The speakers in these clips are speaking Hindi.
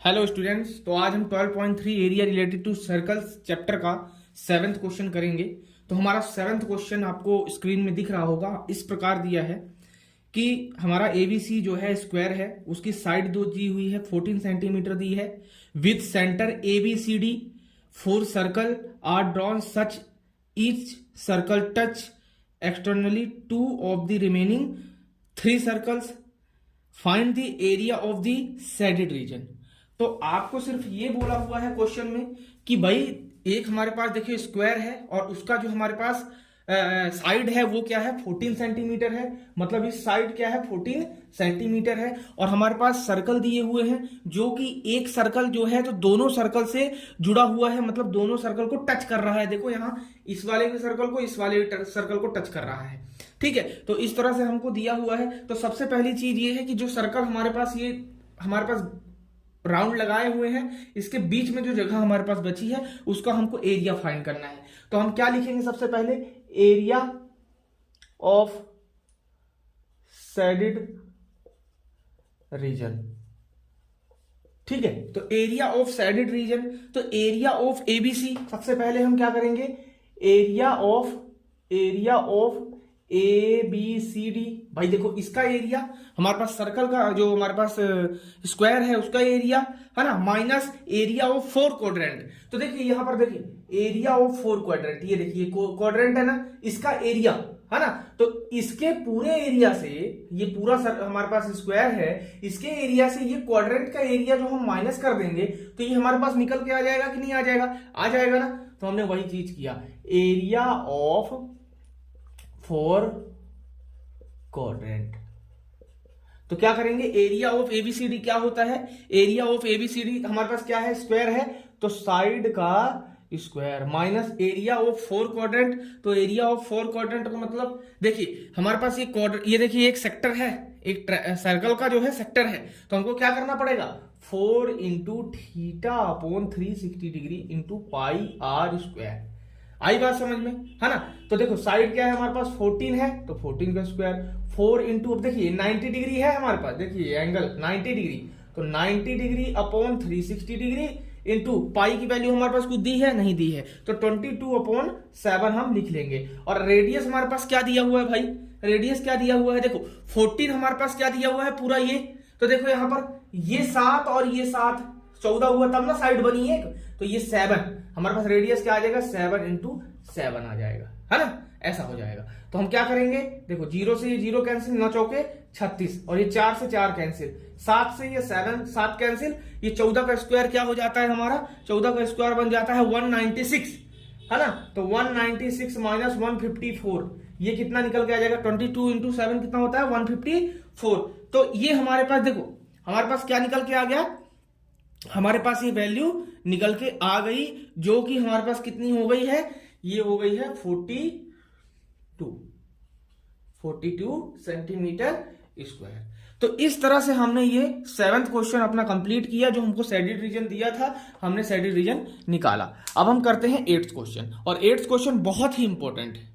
हेलो स्टूडेंट्स, तो आज हम 12.3 area related to circles chapter का 7th क्वेश्चन करेंगे। तो हमारा 7th क्वेश्चन आपको स्क्रीन में दिख रहा होगा। इस प्रकार दिया है कि हमारा एबीसी जो है स्क्वायर है, उसकी साइड दो दी हुई है 14 सेंटीमीटर दी है। With centre A B C D 4 circle are drawn such each circle touch externally 2 of the remaining 3 circles. Find the area of the shaded region. तो आपको सिर्फ ये बोला हुआ है क्वेश्चन में कि भाई एक हमारे पास देखिए स्क्वायर है और उसका जो हमारे पास साइड है वो क्या है 14 सेंटीमीटर है। मतलब इस साइड क्या है 14 सेंटीमीटर है और हमारे पास सर्कल दिए हुए हैं जो कि एक सर्कल जो है तो दोनों सर्कल से जुड़ा हुआ है, मतलब दोनों सर्कल को टच कर रहा है। देखो यहाँ इस वाले के सर्कल को इस वाले सर्कल को टच कर रहा है। ठीक है, तो इस तरह से हमको दिया हुआ है। तो सबसे पहली चीज ये है कि जो सर्कल हमारे पास ये हमारे पास राउंड लगाए हुए हैं, इसके बीच में जो जगह हमारे पास बची है उसका हमको एरिया फाइंड करना है। तो हम क्या लिखेंगे सबसे पहले, एरिया ऑफ शेडेड रीजन। ठीक है, तो एरिया ऑफ शेडेड रीजन, तो एरिया ऑफ एबीसी सबसे पहले हम क्या करेंगे, area of A B C D. भाई देखो इसका एरिया हमारे पास सर्कल का जो हमारे पास स्क्वायर है उसका एरिया है ना, माइनस एरिया ऑफ 4 क्वाड्रेंट। तो देखिए यहां पर देखिए एरिया ऑफ 4 क्वाड्रेंट, ये देखिए क्वाड्रेंट है ना, इसका एरिया है ना। तो इसके पूरे एरिया से ये पूरा हमारे पास स्क्वायर है, इसके एरिया से ये क्वाड्रेंट का एरिया जो हम माइनस कर देंगे तो ये हमारे पास निकल के आ जाएगा कि नहीं आ जाएगा, आ जाएगा ना। तो हमने वही चीज किया, एरिया ऑफ 4 क्वाड्रेंट। तो क्या करेंगे, एरिया ऑफ एबीसीडी क्या होता है, एरिया ऑफ एबीसीडी हमारे पास क्या है स्क्वायर है, तो साइड का square minus area of 4 quadrant. तो एरिया ऑफ 4 क्वाड्रेंट का मतलब देखिए हमारे पास ये क्वाड्रेंट, ये देखिए एक सेक्टर है, एक सर्कल का जो है सेक्टर है। तो हमको क्या करना पड़ेगा, 4 into theta upon 360 degree into pi r square. आई बात समझ में, है ना। तो देखो साइड क्या है हमारे पास 14 है, तो 14 का स्क्वायर 4 इंटू, अब देखिए 90 डिग्री है हमारे पास, देखिए एंगल 90 डिग्री, तो 90 डिग्री अपॉन 360 डिग्री इंटू पाई की वैल्यू हमारे पास कुछ दी है नहीं दी है, तो 22 अपॉन 7 हम लिख लेंगे। और रेडियस हमारे पास क्या दिया हुआ है भाई, रेडियस क्या दिया हुआ है, देखो 14 हमारे पास क्या दिया हुआ है पूरा ये, तो देखो यहां पर ये 7 और ये 7 14 हुआ तब ना साइड बनी है, तो ये 7 हमारे पास रेडियस क्या आ जाएगा 7 इंटू 7 आ जाएगा, है ना, ऐसा हो जाएगा। तो हम क्या करेंगे, देखो 0 से ये 0 कैंसिल, 9 चौके 36 और ये 4 से 4 कैंसिल, 7 से ये 7 कैंसिल, ये 14 का स्क्वायर क्या हो जाता है हमारा, 14 का स्क्वायर बन जाता है 196, है ना। तो 196 माइनस 154, ये कितना निकल के आ जाएगा, 22 इंटू 7 कितना होता है 154। तो ये हमारे पास देखो हमारे पास क्या निकल के आ गया, हमारे पास ये वैल्यू निकल के आ गई जो कि हमारे पास कितनी हो गई है, ये हो गई है 42 सेंटीमीटर स्क्वायर। तो इस तरह से हमने ये 7th क्वेश्चन अपना कंप्लीट किया, जो हमको शेडेड रीजन दिया था हमने शेडेड रीजन निकाला। अब हम करते हैं 8th क्वेश्चन, और 8th क्वेश्चन बहुत ही इंपॉर्टेंट है।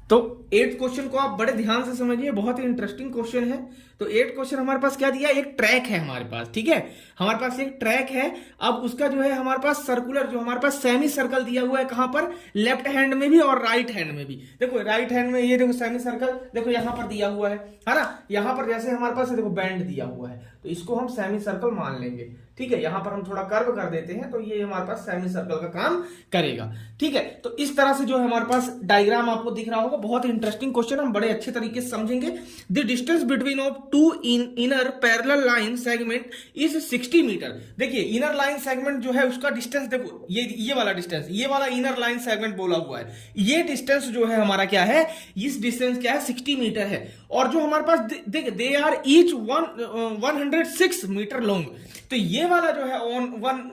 तो 8th क्वेश्चन को आप बड़े ध्यान से समझिए, बहुत ही इंटरेस्टिंग क्वेश्चन है। तो 8th क्वेश्चन हमारे पास क्या दिया, एक ट्रैक है हमारे पास, ठीक है, हमारे पास एक ट्रैक है। अब उसका जो है हमारे पास सर्कुलर जो हमारे पास सेमी सर्कल दिया हुआ है, कहां पर, लेफ्ट हैंड में भी और राइट हैंड में भी। देखो राइट हैंड में ये देखो सेमी सर्कल देखो यहां पर दिया हुआ है ना, यहां पर जैसे हमारे पास देखो बैंड दिया हुआ है, तो इसको हम सेमी सर्कल मान लेंगे। ठीक है, यहां पर हम थोड़ा कर्व कर देते हैं तो ये हमारे पास सेमी सर्कल का काम करेगा। ठीक है, तो इस तरह से जो है हमारे पास डायग्राम आपको दिख रहा होगा। बहुत इंटरेस्टिंग क्वेश्चन, हम बड़े अच्छे तरीके से समझेंगे। The distance between of 2 inner parallel line segment is 60 metre. देखिए इनर लाइन सेगमेंट जो है उसका डिस्टेंस देखो, ये वाला डिस्टेंस, ये वाला इनर लाइन सेगमेंट बोला हुआ है, ये डिस्टेंस जो है हमारा क्या है, इस डिस्टेंस क्या है 60 मीटर है। और जो हमारे पास देखिए they are each 106 metre long, तो ये वाला जो है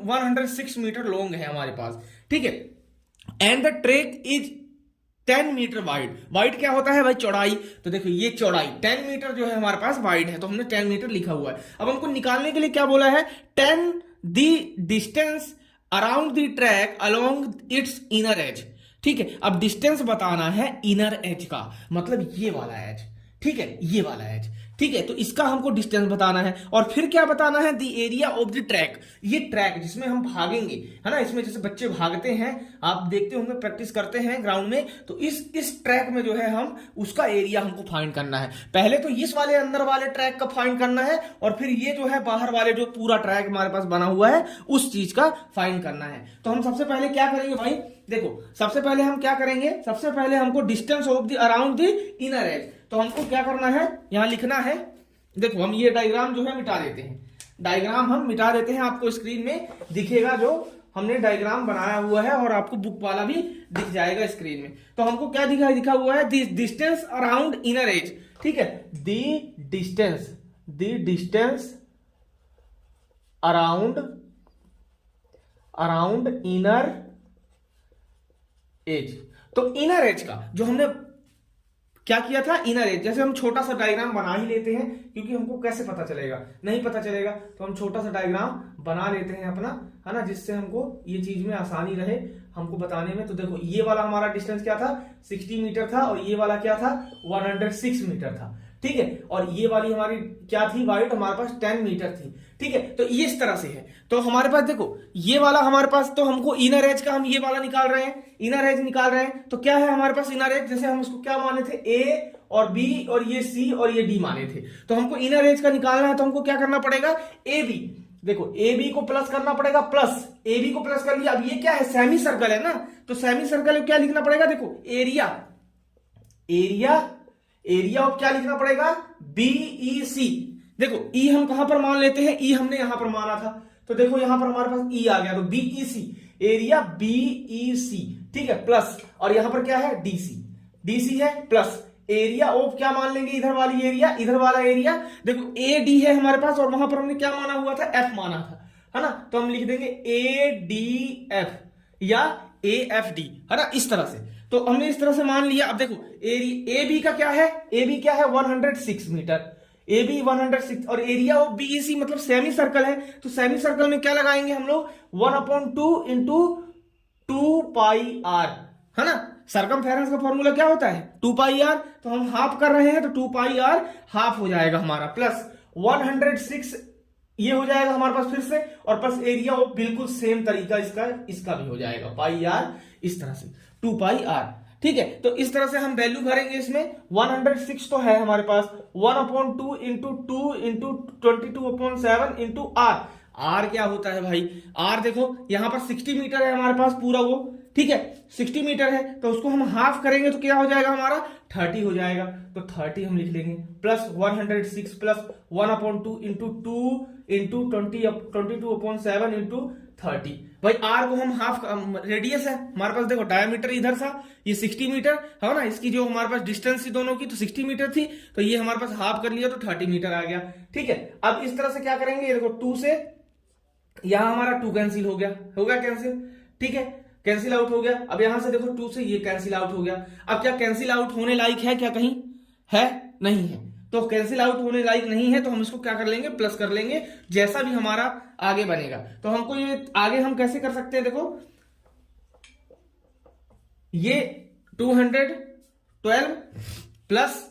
106 मीटर लॉन्ग है हमारे पास। ठीक है, and the track is 10 metre wide. Wide क्या होता है भाई, चौड़ाई। तो देखो ये चौड़ाई 10 मीटर जो है हमारे पास वाइड है, तो हमने 10 मीटर लिखा हुआ है। अब हमको निकालने के लिए क्या बोला है, 10 the distance around the track along it's inner as. ठीक है, अब डिस्टेंस बताना है इनर एज का, मतलब ये वाला एज, ठीक है, ये वाला एज। ठीक है, तो इसका हमको डिस्टेंस बताना है। और फिर क्या बताना है, the area of the track, ये ट्रैक जिसमें हम भागेंगे, है ना, इसमें जैसे बच्चे भागते हैं, आप देखते होंगे, प्रैक्टिस करते हैं ग्राउंड में, तो इस ट्रैक में जो है हम उसका एरिया हमको फाइंड करना है। पहले तो इस वाले अंदर वाले ट्रैक का फाइंड करना है, और फिर ये जो है बाहर वाले जो पूरा ट्रैक हमारे पास बना हुआ है उस चीज का फाइंड करना है। तो हम सबसे पहले क्या करेंगे भाई, देखो सबसे पहले हम क्या करेंगे, सबसे पहले हमको distance of the around the inner as, तो हमको क्या करना है, यहां लिखना है। देखो हम ये डायग्राम जो है मिटा देते हैं, डायग्राम हम मिटा देते हैं, आपको स्क्रीन में दिखेगा जो हमने डायग्राम बनाया हुआ है, और आपको बुक वाला भी दिख जाएगा स्क्रीन में। तो हमको क्या दिखा हुआ है, डिस्टेंस अराउंड इनर एज, ठीक है, the distance around inner as. तो इनर एज का जो हमने क्या किया था, इनर एज, जैसे हम छोटा सा डायग्राम बना ही लेते हैं, क्योंकि हमको कैसे पता चलेगा, नहीं पता चलेगा, तो हम छोटा सा डायग्राम बना लेते हैं अपना, है ना, जिससे हमको ये चीज में आसानी रहे हमको बताने में। तो देखो ये वाला हमारा डिस्टेंस क्या था, 60 मीटर था, और ये वाला क्या था, 106 मीटर था, ठीक है, और ये वाली हमारी क्या थी, वाइड हमारे पास 10 मीटर थी, ठीक है। तो ये इस तरह से है, तो हमारे पास देखो ये वाला हमारे पास, तो हमको इनर एज का हम ये वाला निकाल रहे हैं, इनर एज निकाल रहे हैं, तो क्या है हमारे पास इनर एज, जैसे हम इसको क्या माने थे, ए और बी, और ये सी और ये डी माने थे, तो हमको इनर एज का निकालना है, तो हमको क्या करना पड़ेगा, ए बी, देखो ए बी को प्लस करना पड़ेगा, प्लस ए बी को प्लस कर लिया। अब ये क्या है, सेमी सर्कल है ना, तो सेमी सर्कल में क्या लिखना पड़ेगा, देखो एरिया ऑफ क्या लिखना पड़ेगा, बीईसी। देखो ई हम कहां पर मान लेते हैं, ई हमने यहां पर माना था, तो देखो यहां पर हमारे पास ई आ गया, तो बीईसी, एरिया बीईसी, ठीक है, प्लस, और यहां पर क्या है, डीसी है, प्लस एरिया ऑफ क्या मान लेंगे, इधर वाली एरिया, इधर वाला एरिया, देखो ए डी है हमारे पास, और वहां पर हमने क्या माना हुआ था, एफ माना था, है ना, तो हम लिख देंगे ए डी एफ या ए एफ डी, है ना, इस तरह से। तो हमने इस तरह से मान लिया। अब देखो ए बी का क्या है, ए बी क्या है, 106 मीटर, ए बी 106, और एरिया ऑफ बीईसी मतलब सेमी सर्कल है, तो सेमी सर्कल में क्या लगाएंगे हम लोग, 1/2 इंटू 2 पाई आर, है ना, सर्कमफेरेंस का फॉर्मूला क्या होता है, 2 पाई आर, तो हम हाफ कर रहे हैं, तो 2 पाई आर हाफ हो जाएगा हमारा, प्लस 106 ये हो जाएगा हमारे पास फिर से, और प्लस एरिया ऑफ बिल्कुल सेम तरीका इसका भी हो जाएगा, पाई आर, इस तरह से 2 पाई आर, ठीक है। तो इस तरह से हम वैल्यू भरेंगे इसमें, 106 तो है हमारे पास, 1/2 into 2 into 22/7 into R. R क्या होता है भाई, आर देखो यहां पर 60 मीटर है हमारे पास पूरा वो, ठीक है, 60 मीटर है, तो उसको हम हाफ करेंगे तो क्या हो जाएगा हमारा, 30 हो जाएगा, तो 30 हम लिख लेंगे, plus 106 plus 1/2 into 2 into 22/7 into 30। भाई आर को हम हाफ, रेडियस है हमारे पास, देखो डायमीटर इधर था, ये 60 मीटर है ना, इसकी जो हमारे पास डिस्टेंस थी दोनों की, तो 60 मीटर थी, तो ये हमारे पास हाफ कर लिया तो 30 मीटर आ गया, ठीक है। अब इस तरह से क्या करेंगे, देखो 2 से यहां हमारा 2 कैंसिल हो गया कैंसिल, ठीक है, कैंसिल आउट हो गया। अब यहां से देखो 2 से ये कैंसिल आउट हो गया। अब क्या कैंसिल आउट होने लायक है क्या, कहीं है, नहीं है, तो कैंसिल आउट होने लायक नहीं है, तो हम इसको क्या कर लेंगे, प्लस कर लेंगे, जैसा भी हमारा आगे बनेगा। तो हमको ये आगे हम कैसे कर सकते हैं, देखो ये 212 प्लस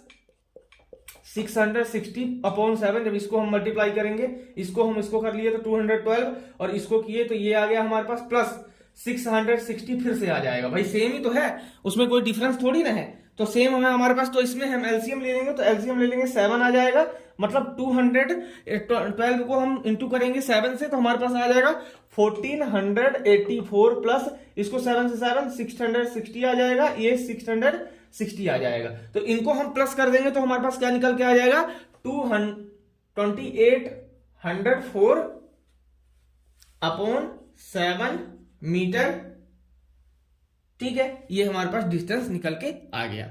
660/7, जब इसको हम मल्टीप्लाई करेंगे, इसको हम इसको कर लिए तो 212, और इसको किए तो ये आ गया हमारे पास प्लस 660, फिर से आ जाएगा, भाई सेम ही तो है, उसमें कोई डिफरेंस थोड़ी ना है, तो सेम हमें हमारे पास, तो इसमें हम एलसीएम ले लेंगे, तो एलसीएम ले लेंगे 7 आ जाएगा, मतलब 212 को हम इंटू करेंगे 7 से, तो हमारे पास आ जाएगा 1484 प्लस इसको 7 से 7 660 आ जाएगा, ये 660 आ जाएगा, तो इनको हम प्लस कर देंगे तो हमारे पास क्या निकल के आ जाएगा, 2804/7 मीटर, ठीक है, ये हमारे पास डिस्टेंस निकल के आ गया,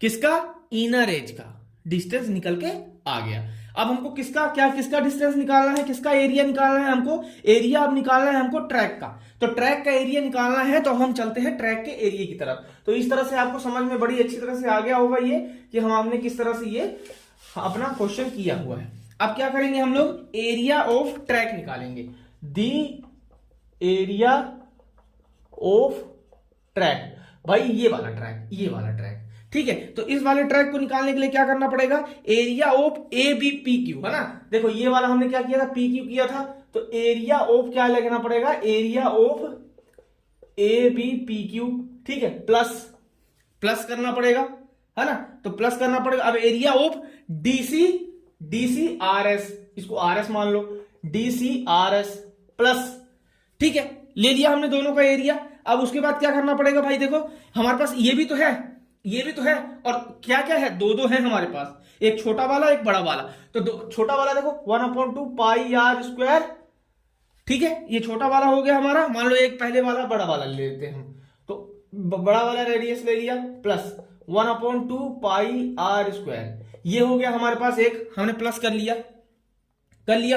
किसका, इनर एज का डिस्टेंस निकल के आ गया। अब हमको किसका डिस्टेंस निकालना है, किसका एरिया निकालना है, हमको एरिया अब निकालना है हमको ट्रैक का, तो ट्रैक का एरिया निकालना है, तो हम चलते हैं ट्रैक के एरिया की तरफ। तो इस तरह से आपको समझ में बड़ी अच्छी तरह से आ गया होगा ये, कि हमने किस तरह से ये अपना क्वेश्चन किया हुआ है। अब क्या करेंगे हम लोग, एरिया ऑफ ट्रैक निकालेंगे, दी एरिया ऑफ ट्रैक, भाई ये वाला ट्रैक, ठीक है, तो इस वाले ट्रैक को निकालने के लिए क्या करना पड़ेगा, area of A B P Q, है ना। देखो ये वाला हमने क्या किया था, पी क्यू किया था, तो एरिया ऑफ क्या लिखना पड़ेगा, area of A B P Q, ठीक है, प्लस करना पड़ेगा, है ना। तो प्लस करना पड़ेगा। अब area of DC R S, इसको आर एस मान लो, डीसी आर एस प्लस, ठीक है, ले लिया हमने दोनों का एरिया। अब उसके बाद क्या करना पड़ेगा भाई, देखो हमारे पास ये भी तो है, ये भी तो है, और क्या क्या है, दो है हमारे पास, एक छोटा वाला एक बड़ा वाला। तो छोटा वाला देखो 1/2 पाई आर स्क्वायर, ठीक है, ये छोटा वाला हो गया हमारा। मान लो एक पहले वाला बड़ा वाला ले लेते हैं हम, तो बड़ा वाला रेडियस ले लिया, प्लस 1/2 पाई आर स्क्वायर, ये हो गया हमारे पास एक, हमने प्लस कर लिया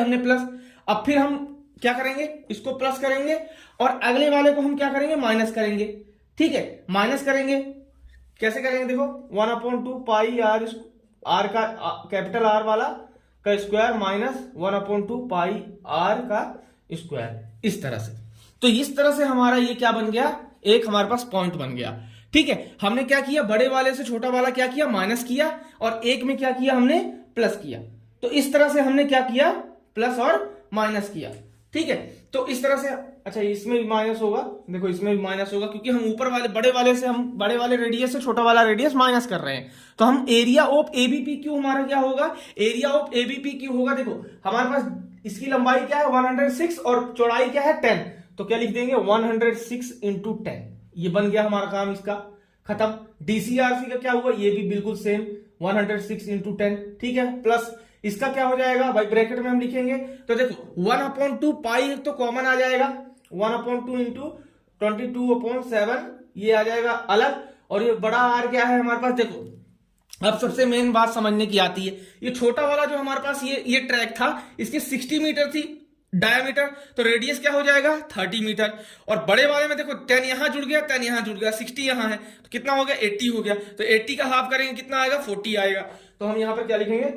हमने प्लस। अब फिर हम क्या करेंगे, इसको प्लस करेंगे और अगले वाले को हम क्या करेंगे, माइनस करेंगे, ठीक है, माइनस करेंगे। कैसे करेंगे, देखो 1/2 पाई आर का कैपिटल आर वाला का स्क्वायर माइनस 1/2 पाई आर का स्क्वायर, इस तरह से। तो इस तरह से हमारा ये क्या बन गया, एक हमारे पास पॉइंट बन गया, ठीक है। हमने क्या किया, बड़े वाले से छोटा वाला क्या किया, माइनस किया, और एक में क्या किया हमने, प्लस किया। तो इस तरह से हमने क्या किया, प्लस और माइनस किया, ठीक है। तो इस तरह से, अच्छा इसमें भी माइनस होगा, देखो इसमें भी माइनस होगा, क्योंकि हम ऊपर वाले बड़े वाले रेडियस से छोटा वाला रेडियस माइनस कर रहे हैं। तो हम एरिया ऑफ एबीपी क्यू हमारा क्या होगा, एरिया ऑफ एबीपी क्यू होगा, देखो हमारे पास इसकी लंबाई क्या है 106 और चौड़ाई क्या है 10, तो क्या लिख देंगे 106 इंटू 10, ये बन गया हमारा काम इसका खत्म। डीसीआरसी का क्या हुआ, ये भी बिल्कुल सेम 106 इंटू 10, ठीक है, प्लस इसका क्या हो जाएगा भाई, ब्रैकेट में हम लिखेंगे, तो देखो 1/2 पाई तो कॉमन आ जाएगा, 1/2 इंटू 22/7 ये आ जाएगा अलग, और ये बड़ा आर क्या है हमारे पास, देखो अब सबसे मेन बात समझने की आती है, ये छोटा वाला जो हमारे पास ये ट्रैक था, इसकी 60 मीटर थी डायमीटर, तो रेडियस क्या हो जाएगा 30 मीटर, और बड़े वाले में देखो 10 यहां जुड़ गया, 10 यहां जुड़ गया, 60 यहां है, तो कितना हो गया 80 हो गया, तो 80 का हाफ करेंगे कितना आएगा 40 आएगा। तो हम यहां पर क्या लिखेंगे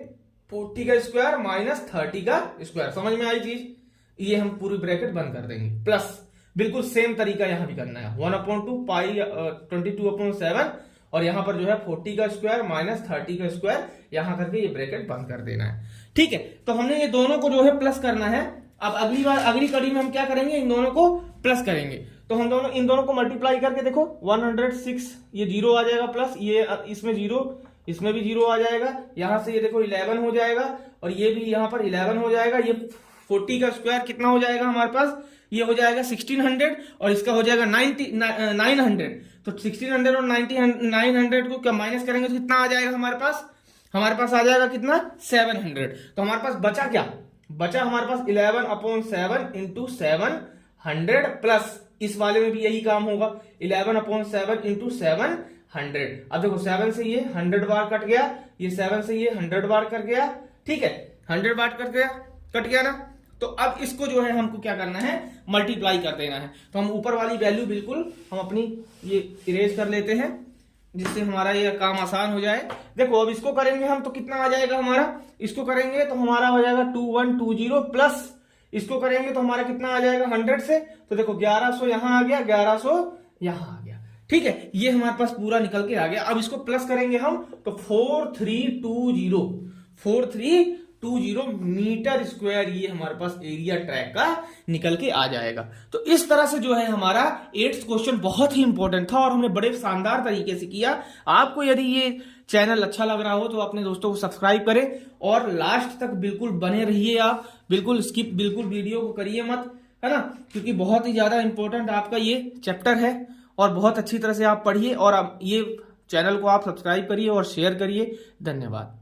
40 का स्क्वायर माइनस 30 का स्क्वायर, समझ में आई चीज, ये हम पूरी ब्रैकेट बंद कर देंगे, प्लस बिल्कुल सेम तरीका यहां भी करना है, 1/2 पाई 22/7, और यहां पर जो है 40 का स्क्वायर माइनस 30 का स्क्वायर, यहां करके ये ब्रैकेट बंद कर देना है, ठीक है। तो हमने ये दोनों को जो है प्लस करना है। अब अगली कड़ी में हम क्या करेंगे, इन दोनों को प्लस करेंगे। तो हम इन दोनों को मल्टीप्लाई करके देखो 106, ये 0 आ जाएगा, प्लस ये इसमें 0, इसमें भी 0 आ जाएगा, यहां से ये देखो 11 हो जाएगा, और ये भी यहां पर 11 हो जाएगा। ये 40 का स्क्वायर कितना हो जाएगा हमारे पास, ये हो जाएगा 1600, और इसका हो जाएगा 900। तो 1600 और 900 को क्या माइनस करेंगे तो कितना आ जाएगा हमारे पास आ जाएगा कितना 700। तो हमारे पास बचा क्या, बचा हमारे पास 11/7 इंटू 700, प्लस इस वाले में भी यही काम होगा 11/7 इंटू 700। अब देखो 7 से ये 100 बार कट गया, ये 7 से ये 100 बार कट गया, ठीक है, 100 बार कट गया ना। तो अब इसको जो है हमको क्या करना है, मल्टीप्लाई कर देना है। तो हम ऊपर वाली वैल्यू बिल्कुल हम अपनी ये इरेज कर लेते हैं, जिससे हमारा ये काम आसान हो जाए। देखो अब इसको करेंगे हम तो कितना आ जाएगा हमारा, इसको करेंगे तो हमारा हो जाएगा 2120, प्लस इसको करेंगे तो हमारा कितना आ जाएगा 100 से, तो देखो 1100 यहां आ गया, 1100 यहां आ गया, ठीक है, ये हमारे पास पूरा निकल के आ गया। अब इसको प्लस करेंगे हम तो 4320 मीटर स्क्वायर ये हमारे पास एरिया ट्रैक का निकल के आ जाएगा। तो इस तरह से जो है हमारा 8th क्वेश्चन बहुत ही इंपॉर्टेंट था और हमने बड़े शानदार तरीके से किया। आपको यदि ये चैनल अच्छा लग रहा हो तो अपने दोस्तों को सब्सक्राइब करें और लास्ट तक बिल्कुल बने रहिए, आप बिल्कुल स्किप बिल्कुल वीडियो को करिए मत, है ना, क्योंकि बहुत ही ज्यादा इंपॉर्टेंट आपका ये चैप्टर है और बहुत अच्छी तरह से आप पढ़िए और ये चैनल को आप सब्सक्राइब करिए और शेयर करिए। धन्यवाद।